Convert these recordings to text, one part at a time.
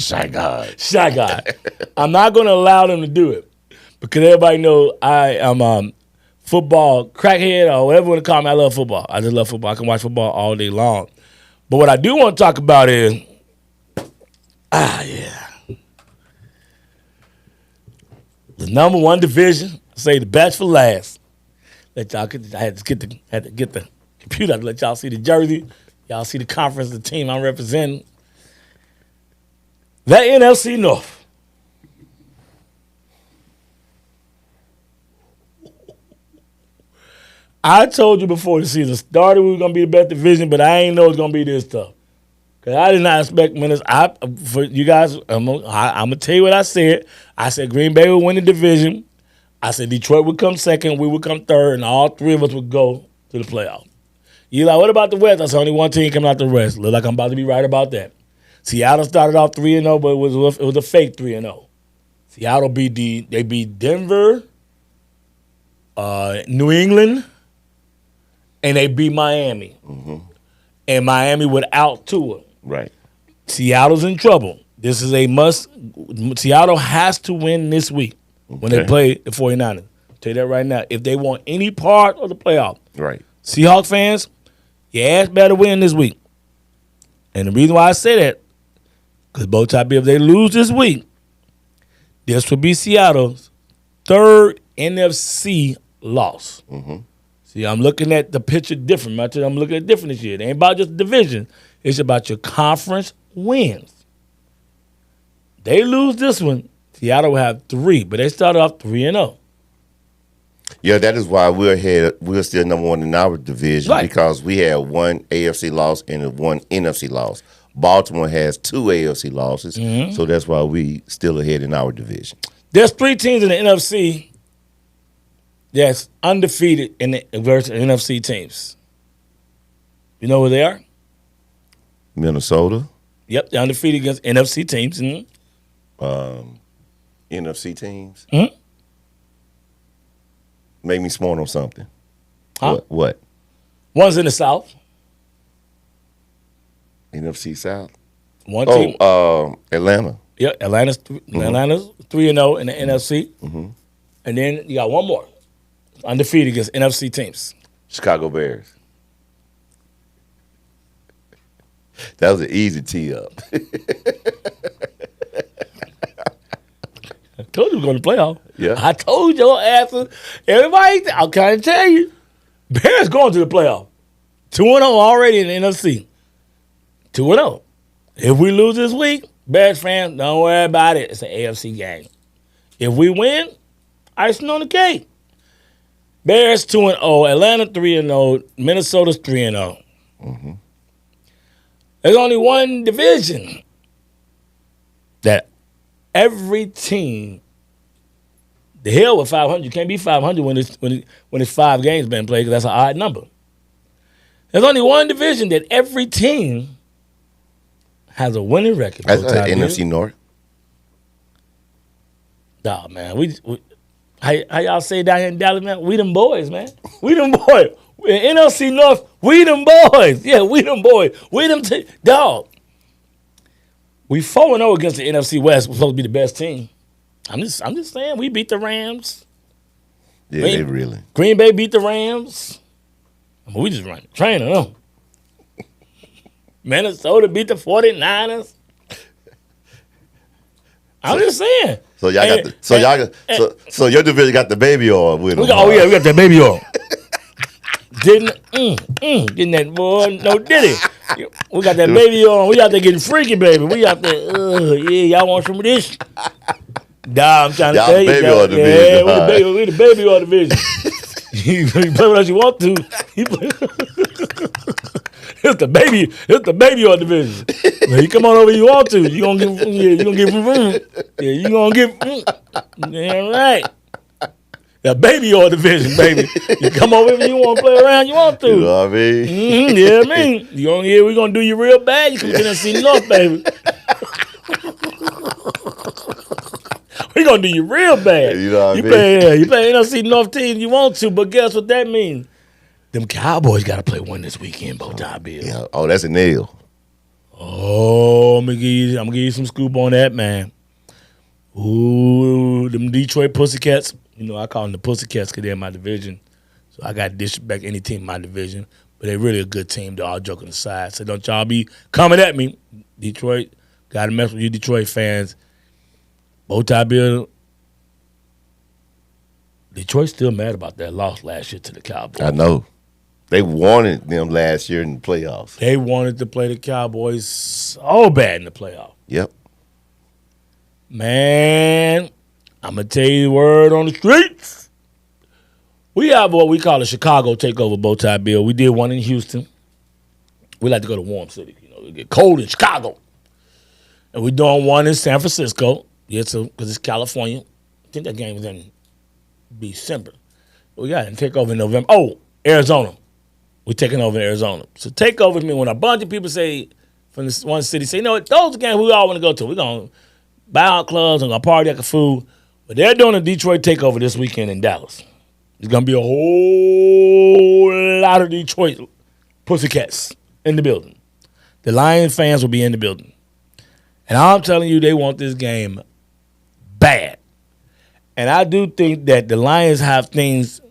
Shy God. Shy guy. I'm not going to allow them to do it because everybody knows I am football crackhead or whatever you want to call me. I love football. I just love football. I can watch football all day long. But what I do want to talk about is, the number one division. Say the best for last. Let y'all I had to get the computer to let y'all see the jersey. Y'all see the conference, the team I'm representing. That NFC North. I told you before the season started we were going to be the best division, but I ain't know it's going to be this tough. Because I did not expect for you guys, I'm going to tell you what I said. I said Green Bay would win the division. I said Detroit would come second, we would come third, and all three of us would go to the playoff. You like, what about the West? I said only one team coming out the West. Look like I'm about to be right about that. Seattle started off 3-0, but it was a fake 3-0. Seattle beat Denver, New England, and they beat Miami. Mm-hmm. And Miami without Tua. Right. Seattle's in trouble. This is a must. Seattle has to win this week when they play the 49ers. I'll tell you that right now. If they want any part of the playoff. Right. Seahawks fans, your ass better win this week. And the reason why I say that, because both type if they lose this week, this will be Seattle's third NFC loss. Mm-hmm. See, I'm looking at the picture different. I'm looking at it different this year. It ain't about just the division. It's about your conference wins. They lose this one, Seattle will have 3, but they started off 3-0. Yeah, that is why we're ahead. We're still number one in our division because we have one AFC loss and one NFC loss. Baltimore has 2 AFC losses, so that's why we still ahead in our division. There's 3 teams in the NFC that's undefeated in the versus NFC teams. You know who they are? Minnesota. Yep, they're undefeated against NFC teams. NFC teams. Mm-hmm. Make me smart on something. Huh? What? One's in the South. NFC South. One team. Atlanta. Yeah, Atlanta's 3-0 in the NFC. Mm-hmm. And then you got one more. Undefeated against NFC teams. Chicago Bears. That was an easy tee up. I told you we were going to playoff. Yeah. I told your asses. Everybody, I'm trying to tell you. Bears going to the playoff. 2-0 already in the NFC. 2-0. If we lose this week, Bears fans, don't worry about it. It's an AFC game. If we win, icing on the cake. Bears 2-0, Atlanta 3-0, Minnesota's 3-0. Mm-hmm. There's only one division that every team, the hell with 500, you can't be 500 when it's 5 games been played because that's an odd number. There's only one division that every team has a winning record. That's NFC North. Nah, man, how y'all say down here in Dallas, man? We them boys, man. We them boys. In NFC North, we them boys. Yeah, we them boys. We them dog. We 4-0 against the NFC West. We're supposed to be the best team. I'm just saying, we beat the Rams. Yeah, they really. Green Bay beat the Rams. We just run the train on them. Minnesota beat the 49ers. I'm just saying. So your division got the baby oil with them. We got that baby oil. Getting that boy, no diddy. We got that baby on. We out there getting freaky, baby. We out there, y'all want some of this? Nah, I'm trying to tell you. Baby oil division. Yeah, we the baby oil division. You play what else you want to. It's the baby oil division. Well, you come on over, you want to. You gonna give room. Yeah, you gonna give. Yeah, right. The baby oil division, baby. You come over if you want to play around, you want to. You know what I mean? Mm-hmm, yeah, I mean. You gonna hear we gonna do you real bad. You come to NFC North, baby. We gonna do you real bad. You know what I mean? You play NFC North team you want to, but guess what that means? Them Cowboys got to play one this weekend, Bo Bills. Yeah. Oh, that's a nail. Oh, I'm gonna give you some scoop on that, man. Ooh, them Detroit Pussycats. You know, I call them the Pussycats because they're in my division. So I got to disrespect any team in my division. But they're really a good team, though, all joking aside. So don't y'all be coming at me. Detroit, got to mess with you Detroit fans. Bowtie Bill. Detroit's still mad about that loss last year to the Cowboys. I know. They wanted them last year in the playoffs. They wanted to play the Cowboys so bad in the playoffs. Yep. Man, I'm going to tell you the word on the streets. We have what we call a Chicago takeover, Bowtie Bill. We did one in Houston. We like to go to warm city. You know, it get cold in Chicago. And we're doing one in San Francisco. Yeah, so because it's California. I think that game was in December. We got to take over in November. Oh, Arizona. We're taking over in Arizona. So takeover means when a bunch of people say from this one city, say, you know what, those are games we all want to go to. We're going to buy out clubs and going to party at the food. But they're doing a Detroit takeover this weekend in Dallas. There's going to be a whole lot of Detroit Pussycats in the building. The Lions fans will be in the building. And I'm telling you, they want this game bad. And I do think that the Lions have things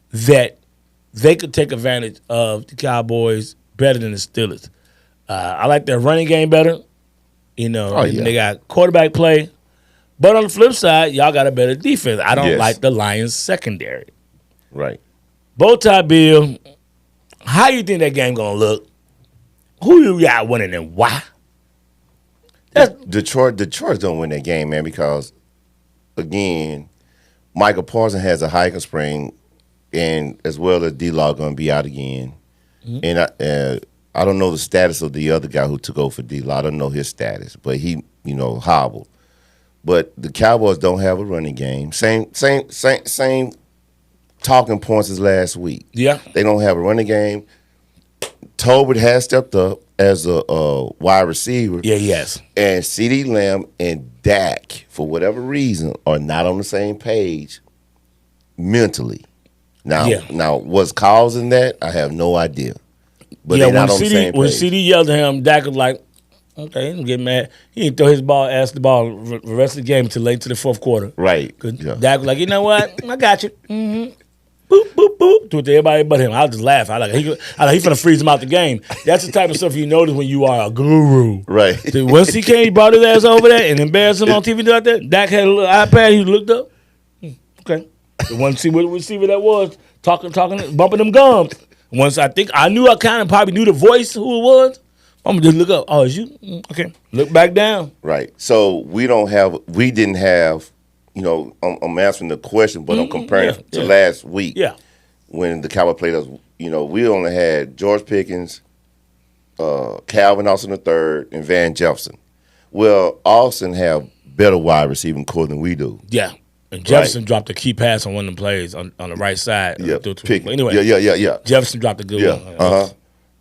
that they could take advantage of the Cowboys better than the Steelers. I like their running game better. You know, They got quarterback play. But on the flip side, y'all got a better defense. I don't like the Lions secondary. Right. Bowtie Bill, how you think that game going to look? Who you got winning and why? Detroit's going to win that game, man, because, again, Michael Parsons has a hiking spring, and as well as D-Law going to be out again. Mm-hmm. And I don't know the status of the other guy who took over for D-Law. I don't know his status, but he, hobbled. But the Cowboys don't have a running game. Same talking points as last week. Yeah. They don't have a running game. Tolbert has stepped up as a wide receiver. Yeah, yes. And CeeDee Lamb and Dak, for whatever reason, are not on the same page mentally. Now, what's causing that, I have no idea. But they're not on the same page. When CeeDee yelled at him, Dak was like, okay, he didn't get mad. He didn't throw his ball, ask the ball the rest of the game until late to the fourth quarter. Right. Yeah. Dak was like, you know what? I got you. Mm-hmm. Boop, boop, boop. Do it to everybody but him. I'll just laugh. He finna freeze him out the game. That's the type of stuff you notice when you are a guru. Right. So once he came, he brought his ass over there and embarrassed him on TV like that. Dak had a little iPad. He looked up. Okay. The one receiver that was talking, bumping them gums. Once I knew I kind of probably knew the voice who it was. I'm gonna just look up. Oh, it's you? Okay. Look back down. Right. So we didn't have. I'm answering the question, but I'm comparing to last week. Yeah. When the Cowboys played us, we only had George Pickens, Calvin Austin III, and Van Jefferson. Well, Austin have better wide receiving core than we do. Yeah. And Jefferson dropped a key pass on one of them plays on the right side. Yeah. Anyway. Yeah. Jefferson dropped a good one. Uh-huh.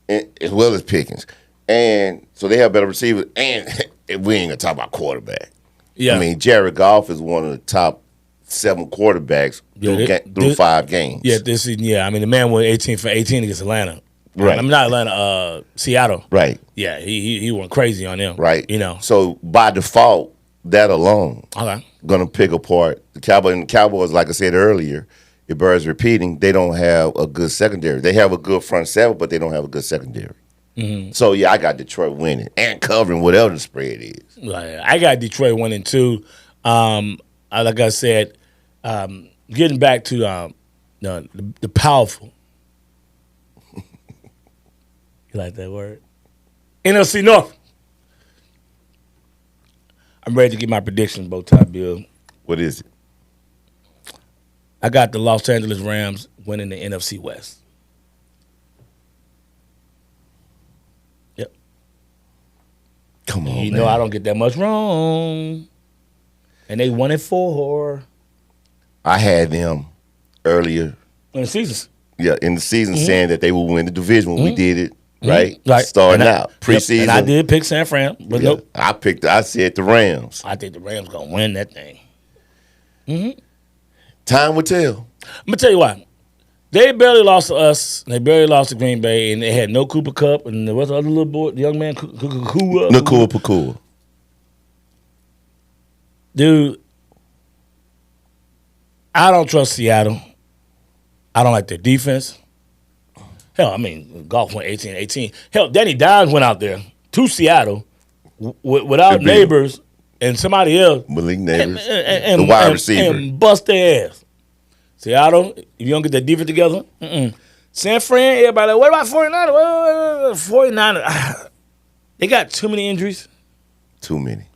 And, as well as Pickens. And so they have better receivers. And we ain't going to talk about quarterback. Yeah. I mean, Jared Goff is one of the top 7 quarterbacks through 5 games. Yeah, this season, yeah. I mean, the man went 18 for 18 against Atlanta. Right. I mean, not Atlanta, Seattle. Right. Yeah, he went crazy on them. Right. So, by default, that alone going to pick apart the Cowboys. And the Cowboys, like I said earlier, it bears repeating, they don't have a good secondary. They have a good front 7, but they don't have a good secondary. Mm-hmm. So, I got Detroit winning and covering whatever the spread is. I got Detroit winning, too. Like I said, getting back to the powerful. You like that word? NFC North. I'm ready to get my predictions, Bowtie Bill. What is it? I got the Los Angeles Rams winning the NFC West. Come on, man. I don't get that much wrong. And they 1-4. I had them earlier. In the season. Yeah, in the season saying that they would win the division when we did it, right? Starting out. Preseason. And I did pick San Fran, but nope. I said the Rams. I think the Rams going to win that thing. Mm-hmm. Time will tell. I'm going to tell you why. They barely lost to us. They barely lost to Green Bay, and they had no Cooper Kupp. And what's the other little boy, the young man, Nakua Pakua. Dude, I don't trust Seattle. I don't like their defense. Hell, I mean, Goff went 18-18. Hell, Danny Dimes went out there to Seattle without Neighbors and somebody else. Malik Neighbors, the wide receiver. And bust their ass. Seattle, if you don't get that defense together, San Fran, everybody like, what about 49ers? Well, 49ers, they got too many injuries. Too many.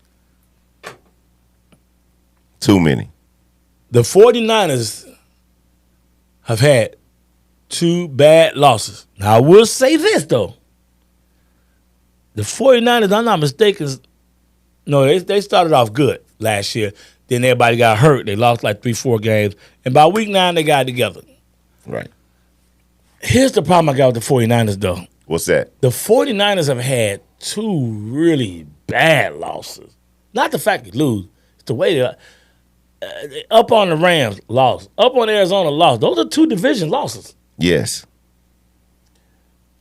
The 49ers have had 2 bad losses. Now, I will say this, though. The 49ers, I'm not mistaken, no, they started off good last year. Then everybody got hurt. They lost like 3-4 games. And by week 9, they got it together. Right. Here's the problem I got with the 49ers, though. What's that? The 49ers have had 2 really bad losses. Not the fact they lose. It's the way they up on the Rams, lost. Up on Arizona, lost. Those are 2 division losses. Yes.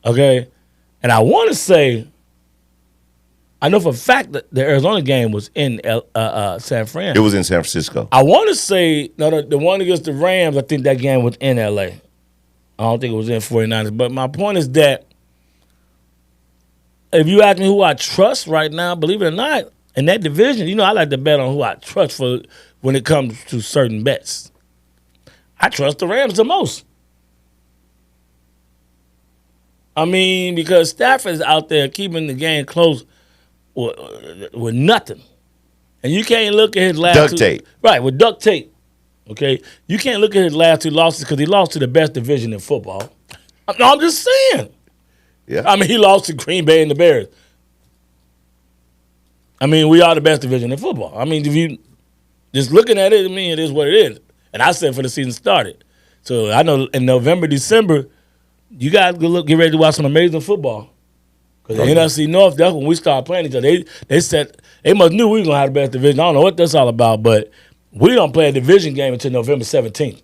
Okay? And I want to say, I know for a fact that the Arizona game was in San Fran. It was in San Francisco. I want to say, no, the one against the Rams, I think that game was in L.A. I don't think it was in 49ers. But my point is that if you ask me who I trust right now, believe it or not, in that division, I like to bet on who I trust for when it comes to certain bets. I trust the Rams the most. I mean, because Stafford's out there keeping the game close with nothing. And you can't look at his last duct tape. Right, with duct tape. Okay? You can't look at his last 2 losses because he lost to the best division in football. I'm just saying. Yeah. I mean, he lost to Green Bay and the Bears. I mean, we are the best division in football. I mean, if you just looking at it, I mean, it is what it is. And I said for the season started. So I know in November, December, you guys get ready to watch some amazing football. Because the NFC North, that's when we started playing each other. They said they must knew we was gonna have the best division. I don't know what that's all about, but we don't play a division game until November 17th.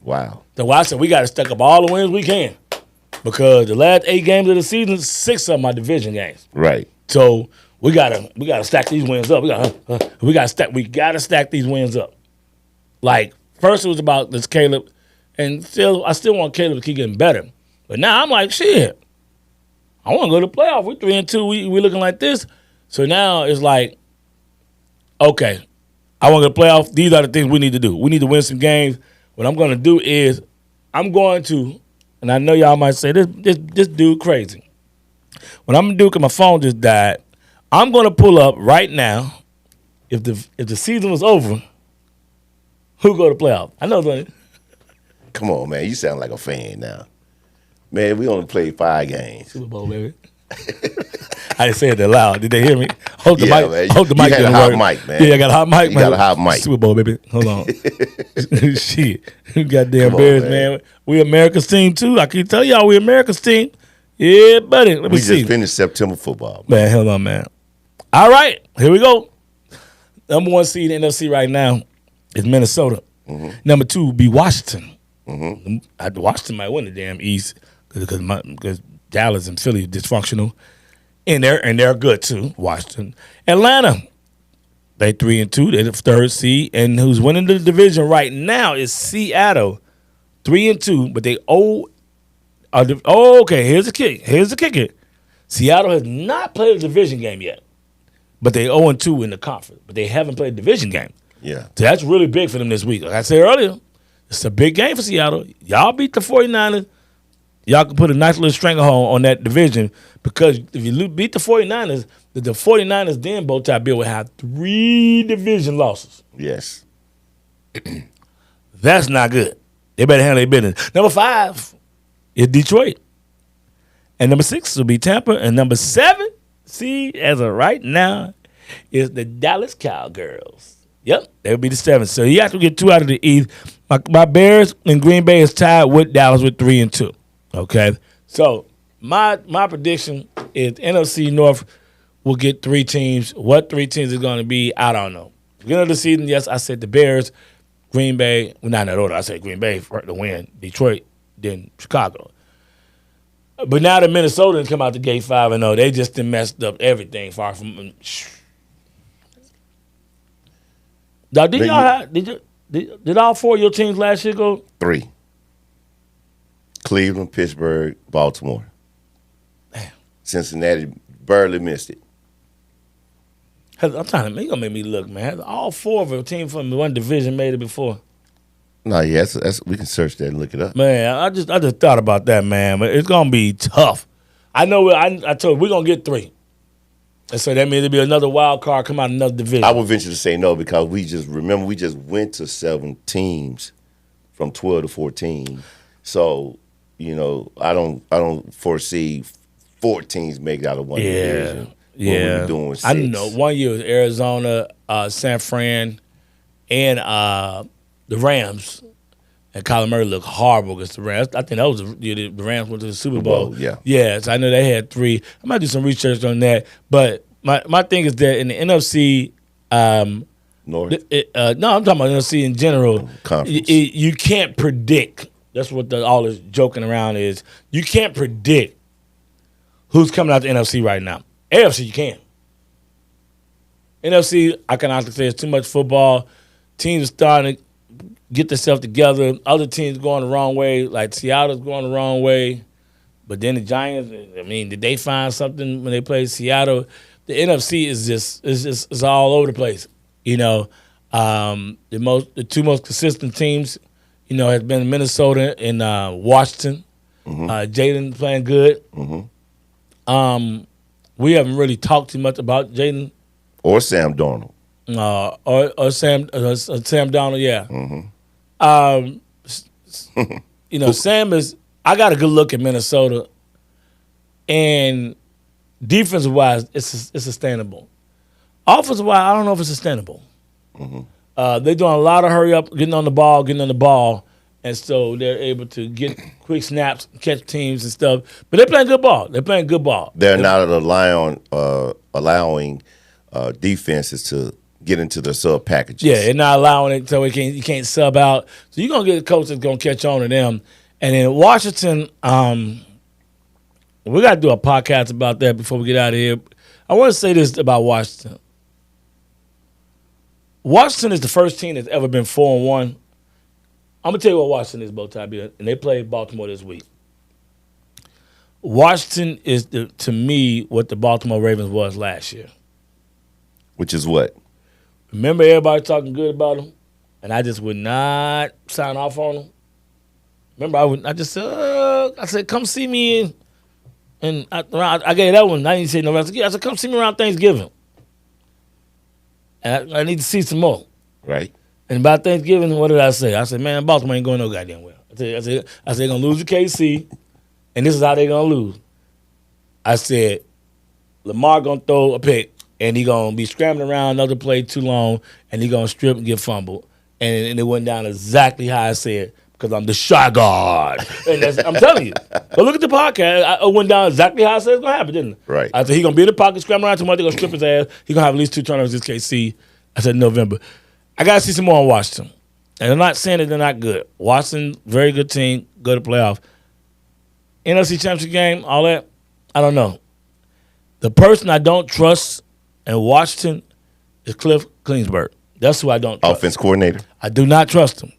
Wow. So I said we got to stack up all the wins we can, because the last 8 games of the season, 6 of them are division games. Right. So we gotta stack these wins up. We gotta stack these wins up. Like first it was about this Caleb, and I still want Caleb to keep getting better. But now I'm like, shit, I want to go to the playoff. We're 3-2. We looking like this. So now it's like, okay, I want to go to the playoff. These are the things we need to do. We need to win some games. What I'm going to do is I'm going to, and I know y'all might say, this dude crazy. What I'm going to do, because my phone just died, I'm going to pull up right now, if the season was over, who go to playoff? I know that. Come on, man. You sound like a fan now. Man, we only played 5 games. Super Bowl, baby. I didn't say it that loud. Did they hear me? Hold the mic. Man. Hold the mic. You had a hot mic, man. Yeah, I got a hot mic. You got a hot mic. Super Bowl, baby. Hold on. Shit. Goddamn Bears, man. We America's team, too. I can tell y'all we America's team. Yeah, buddy. Let me see. We just finished September football. Man, hold on, man. All right. Here we go. Number 1 seed in the NFC right now is Minnesota. Mm-hmm. Number 2 will be Washington. Mm-hmm. Washington might win the damn East because Dallas and Philly are dysfunctional, and they're good too. Washington, Atlanta, they 3-2. They're the 3rd seed, and who's winning the division right now is Seattle, 3-2. But they okay. Here's the kicker. Seattle has not played a division game yet, but they 0-2 in the conference. But they haven't played a division game. Yeah, so that's really big for them this week. Like I said earlier, it's a big game for Seattle. Y'all beat the 49ers. Y'all can put a nice little stranglehold on that division, because if you beat the 49ers, the 49ers then bow tie bill will have 3 division losses. Yes. That's not good. They better handle their business. Number 5 is Detroit. And number 6 will be Tampa. And number 7, see, as of right now, is the Dallas Cowgirls. Yep, they'll be the 7th. So you have to get 2 out of the East. My Bears and Green Bay is tied with Dallas with 3-2. Okay, so my prediction is NFC North will get 3 teams. What 3 teams is going to be, I don't know. Beginning of the season, yes, I said the Bears. Green Bay. Well, not in that order. I said Green Bay for the win. Detroit, then Chicago. But now the Minnesotans come out the gate 5-0. They just done messed up everything. Far from. Now, did all four of your teams last year go? 3. Cleveland, Pittsburgh, Baltimore. Damn. Cincinnati barely missed it. I'm trying to. You gonna make me look, man. Has all four of your teams from one division made it before? No, yeah, we can search that and look it up. Man, I just thought about that, man. But it's gonna be tough. I know. I told you, we're gonna get 3, and so that means there'll be another wild card come out of another division. I would venture to say no because we just went to 7 teams from 12 to 14. So I don't foresee 4 teams make it out of one division. Yeah, we're doing 6. I know. One year was Arizona, San Fran, and the Rams. And Kyler Murray looked horrible against the Rams. I think that was the Rams went to the Super Bowl. Yeah. Yes, I know they had 3. I might do some research on that. But my thing is that in the NFC, North. No, I'm talking about NFC in general. Conference. You can't predict. That's what all this joking around is. You can't predict who's coming out the NFC right now. AFC, you can. NFC, I can honestly say it's too much football. Teams are starting to get themselves together. Other teams going the wrong way, like Seattle's going the wrong way. But then the Giants, I mean, did they find something when they played Seattle? The NFC is all over the place. The 2 most consistent teams, has been Minnesota and Washington. Mm-hmm. Jaden playing good. Mm-hmm. We haven't really talked too much about Jaden or Sam Darnold. Or Sam Darnold, yeah. Mm-hmm. Sam is. I got a good look at Minnesota, and defensive wise, it's sustainable. Offensive wise, I don't know if it's sustainable. Mm-hmm. They're doing a lot of hurry up, getting on the ball, and so they're able to get quick snaps, catch teams and stuff. But they're playing good ball. They're not allowing defenses to get into their sub packages. Yeah, they're not allowing it so you can't sub out. So you're gonna get a coach that's gonna catch on to them. And in Washington, we gotta do a podcast about that before we get out of here. I want to say this about Washington. Washington is the first team that's ever been 4-1. I'm gonna tell you what Washington is, Bowtie, and they played Baltimore this week. Washington is to me what the Baltimore Ravens was last year. Which is what? Remember everybody talking good about them, and I just would not sign off on them. Remember, I just said, come see me, and I gave that one. I didn't say no. I said, come see me around Thanksgiving, and I need to see some more. Right. And about Thanksgiving, what did I say? I said, man, Baltimore ain't going no goddamn well. I said they're gonna lose to KC, and this is how they're gonna lose. I said, Lamar gonna throw a pick, and he gonna be scrambling around another play too long, and he gonna strip and get fumbled, and it went down exactly how I said. Because I'm the shy guard. And I'm telling you. But look at the podcast. It went down exactly how I said it's going to happen, didn't it? Right. I said he's going to be in the pocket, scrambling around too much. They're going to strip his ass. He's going to have at least 2 turnovers this KC. I said November. I got to see some more on Washington. And I'm not saying that they're not good. Washington, very good team, go to playoff. NFC Championship game, all that, I don't know. The person I don't trust in Washington is Cliff Kingsbury. That's who I don't trust. Offense coordinator. I do not trust him.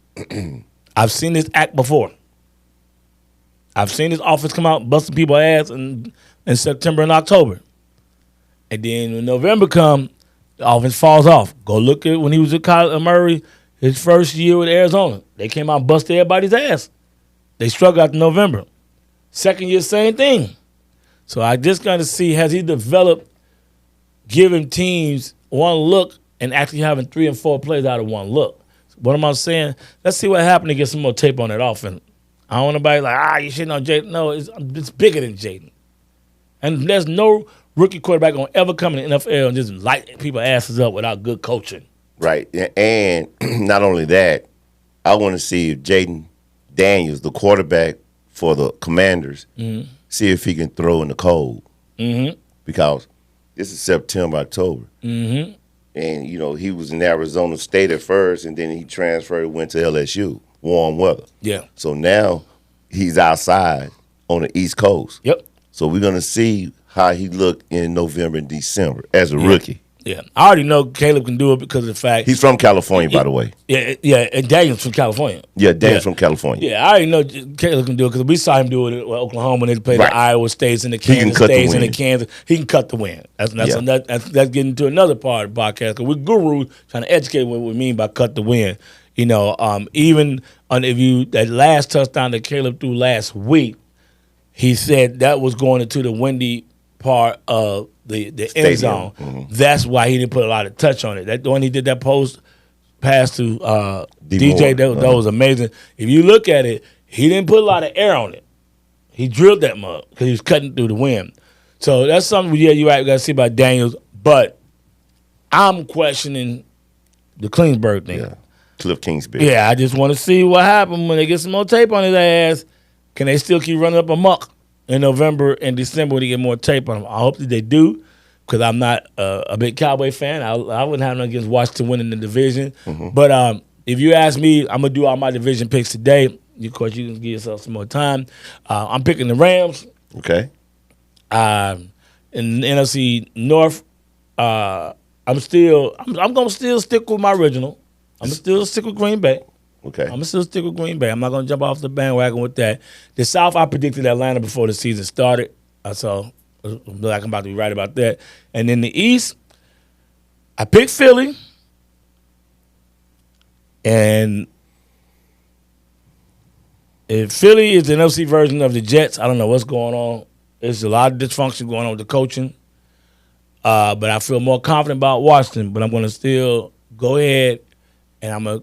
I've seen this act before. I've seen this offense come out busting people's ass in September and October. And then when November comes, the offense falls off. Go look at when he was at Kyler Murray, his first year with Arizona. They came out and busted everybody's ass. They struggled after November. Second year, same thing. So I just got to see, has he developed giving teams one look and actually having 3 and 4 plays out of one look? What am I saying? Let's see what happened to get some more tape on that offense. I don't want nobody like, you shouldn't know Jaden. No, it's bigger than Jaden. And there's no rookie quarterback going to ever come in the NFL and just light people's asses up without good coaching. Right. And not only that, I want to see if Jaden Daniels, the quarterback for the Commanders, see if he can throw in the cold. Mm-hmm. Because this is September, October. Mm-hmm. and he was in Arizona State at first, and then he transferred, went to LSU, warm weather. Yeah. So now he's outside on the East Coast. Yep. So we're gonna see how he looked in November and December as a rookie. Yeah, I already know Caleb can do it because of the fact he's from California, by the way. Yeah, and Daniel's from California. Yeah, Daniel's from California. Yeah, I already know Caleb can do it because we saw him do it at Oklahoma when they played the Iowa States and the Kansas States and the Kansas. He can cut the win. That's getting to another part of the podcast because we're gurus trying to educate what we mean by cut the win. Even on that last touchdown that Caleb threw last week, he said that was going into the windy part of the end zone. Mm-hmm. That's why he didn't put a lot of touch on it. That when he did that post pass to DJ, that was amazing. If you look at it, he didn't put a lot of air on it. He drilled that mug because he was cutting through the wind. So that's something. Yeah, you're right. We got to see about Daniels, but I'm questioning the Kingsbury thing. Yeah, Cliff Kingsbury. Yeah, I just want to see what happens when they get some more tape on his ass. Can they still keep running up amok in November and December when they get more tape on him? I hope that they do, because I'm not a big Cowboy fan. I wouldn't have nothing against Washington winning the division. Mm-hmm. But if you ask me, I'm going to do all my division picks today. Of course, you can give yourself some more time. I'm picking the Rams. Okay. In the NFC North, I'm going to still stick with my original. I'm going to still stick with Green Bay. Okay. I'm going to still stick with Green Bay. I'm not going to jump off the bandwagon with that. The South, I predicted Atlanta before the season started. So I'm about to be right about that. And in the East, I picked Philly. And if Philly is the NFC version of the Jets, I don't know what's going on. There's a lot of dysfunction going on with the coaching. But I feel more confident about Washington. But I'm going to still go ahead and I'm going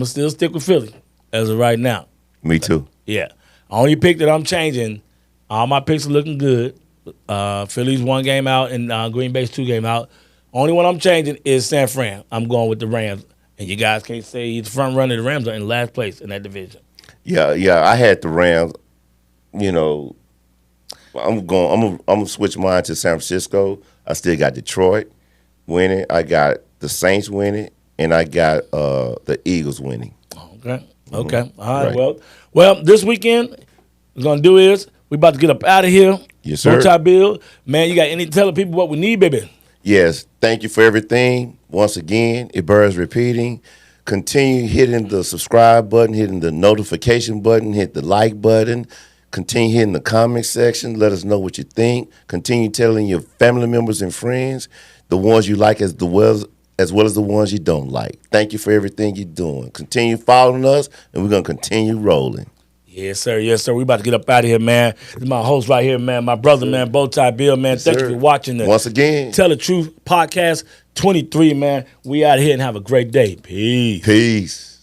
to still stick with Philly as of right now. Me too. Yeah. Only pick that I'm changing, all my picks are looking good. Philly's 1 game out and Green Bay's 2 game out. Only one I'm changing is San Fran. I'm going with the Rams. And you guys can't say he's the front runner. The Rams are in last place in that division. Yeah. I had the Rams. I'm gonna switch mine to San Francisco. I still got Detroit winning. I got the Saints winning. And I got the Eagles winning. Okay. All right. Well, this weekend, what we're going to do is we about to get up out of here. Yes, sir. Bowtie Bill, man, you got any telling people what we need, baby? Yes. Thank you for everything. Once again, it bears repeating. Continue hitting the subscribe button, hitting the notification button, hit the like button. Continue hitting the comment section. Let us know what you think. Continue telling your family members and friends, the ones you like as well as the ones you don't like. Thank you for everything you're doing. Continue following us, and we're going to continue rolling. Yes, sir. Yes, sir. We about to get up out of here, man. This is my host right here, man. My brother, man, Bowtie Bill, man. Yes, thank sir. you for watching the Once again, Tell the Truth Podcast 23, man. We out of here and have a great day. Peace. Peace.